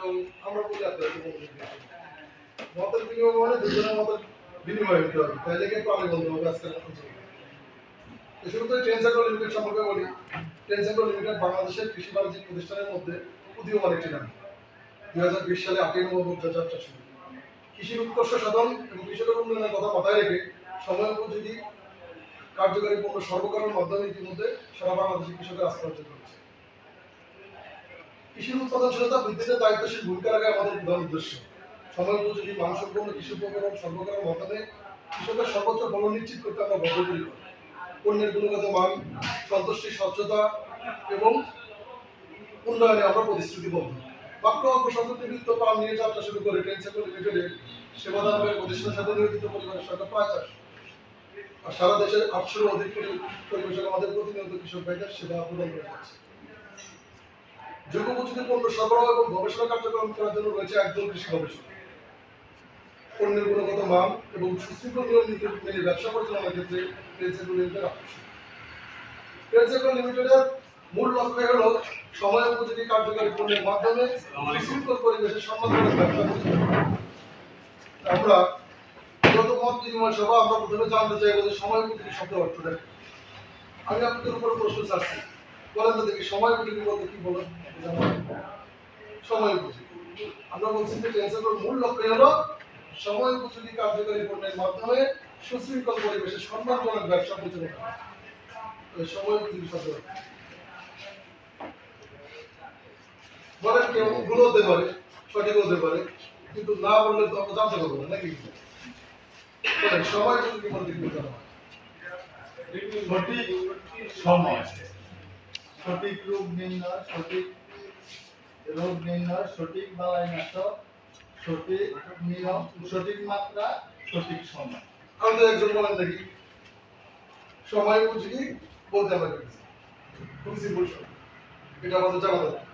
এবং আমরা বলি মতের বিনিময় মানে দুজনের মতের বিনিময় হতে হবে, তাইলে কি প্রাণী বন্ধ হবে আজকাল। শুরু করে ট্রেন সেক্টর লিমিটেড সম্পর্কে বলি। ট্রেন সেক্টর লিমিটেড বাংলাদেশের কৃষি বাণিজ্যিক প্রতিষ্ঠানের মধ্যে উদীয়মান একটি নাম। 2020 সালে 8 নভেম্বর যাত্রা শুরু। কৃষির উৎকর্ষ সাধন এবং কৃষকের উন্নয়নের কথা মাথায় রেখে সময় উপযোগী কার্যকারী পণ্য সরবরাহের মাধ্যমে ইতিমধ্যে সারা বাংলাদেশের কৃষকের আস্থা অর্জন করেছে। কৃষির উৎপাদনশীলতা বৃদ্ধিতে দায়িত্বশীল ভূমিকা রাখা আমাদের প্রধান উদ্দেশ্য। সময় উপযোগী মানসম্পন্ন কৃষি উপকরণ সরবরাহের মাধ্যমে কৃষকের সর্বোচ্চ ফলন নিশ্চিত করতে আমরা বদ্ধপরিকর। পণ্যের গুণগত মান, সন্তুষ্টি, স্বচ্ছতা এবং উন্নয়নে আমরা প্রতিশ্রুতিবদ্ধ। মাত্র অল্প সংখ্যক নিযুক্ত প্রাণ নিয়ে যাত্রা শুরু করে ট্রেন সেক্টর লিমিটেডের সেবাদানকারী প্রতিষ্ঠানের সাথে নিয়োজিত পরিবারের সংখ্যা প্রায় 400। আর সারা দেশের 800-এরও অধিক পরিবেশক আমাদের প্রতিনিয়ত কৃষক ভাইদের সেবা প্রদান করে যাচ্ছে। যুগোপযোগী পণ্য সরবরাহ এবং গবেষণা কার্যক্রম করার জন্য রয়েছে একজন কৃষি গবেষক। পণ্যের গুণগত মান এবং সুশৃঙ্খল নিয়ম নীতি মেনে ব্যবসা পরিচালনার ক্ষেত্রে ট্রেন সেক্টর লিমিটেড আকর্ষণ। ট্রেন সেক্টর লিমিটেডের মূল লক্ষ্য হল সময় উপযোগী কার্যকারী পণ্যের মাধ্যমে সুশৃঙ্খল পরিবেশে সম্মানজনক ব্যবসা পরিচালনা। আমরা গত মত বিনিময় সভা আমরা প্রথমে জানতে চাইব যে সময় উপযোগী শব্দ অর্থটা। আমি আপনাদের উপর প্রশ্ন চাচ্ছি, বলেন তো দেখি সময় উপযোগী বলতে কি বলেন? সময় উপযোগী আমরা বলছি যে ট্রেন সেক্টর মূল লক্ষ্য হলো সময় উপযোগী কার্যকারী পণ্যের মাধ্যমে সুশৃঙ্খল পরিবেশে সম্মানজনক ব্যবসা পরিচালনা। সময় উপযোগী শব্দ বলেন, কেউ ভুল হতে পারে, সঠিক হতে পারে, কিন্তু না বললে তো আমরা জানতে পারবো না নাকি? বলেন সময় উপযোগী বলতে কি বোঝানো হয়? সঠিক সময়, সঠিক রোগ নির্ণয়, সঠিক রোগ নির্ণয়, সঠিক বালাইনাশক, সঠিক নিয়ম, সঠিক মাত্রা, সঠিক সময়। আমাদের একজন বলেন দেখি সময় উপযোগী বলতে আমরা কি? খুব সিম্পল, এটা আমাদের জানা দরকার।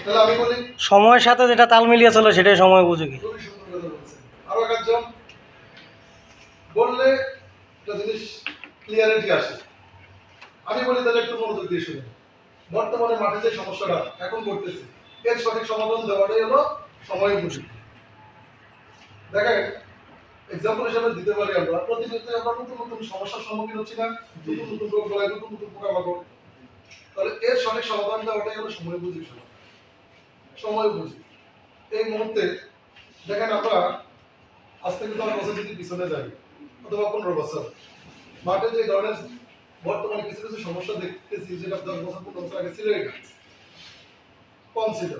তাহলে আমি বলি সময়ের সাথে যেটা তাল মিলিয়ে চলে সেটাই সময় উপযোগী। খুবই সুন্দর কথা বলছেন। আরো একজন বললে একটা জিনিস ক্লিয়ারিটি আসে। আমি বলি তাহলে একটু মনোযোগ দিয়ে শুনুন। বর্তমানে মাঠে যে সমস্যাটা এখন করতেছে এর সঠিক সমাধান দেওয়াটাই হলো সময় উপযোগী। দেখেন এক্সাম্পল হিসেবে দিতে পারি আমরা প্রতিনিয়ত আমরা নতুন নতুন সমস্যার সম্মুখীন হচ্ছি না, নতুন নতুন রোগ বলায়, নতুন নতুন পোকামাকড়। তাহলে এর সঠিক সমাধান দেওয়াটাই হলো সময় উপযোগী সমাধান। সময় উপযোগী এই মুহূর্তে দেখেন আমরা আজ থেকে 10 বছর যদি পিছনে যাই অথবা 15 বছর, মাঠে যে ধরনের বর্তমানে কিছু কিছু সমস্যা দেখতেছি যেটা 10 বছর 15 বছর আগে ছিল এটা কম ছিল।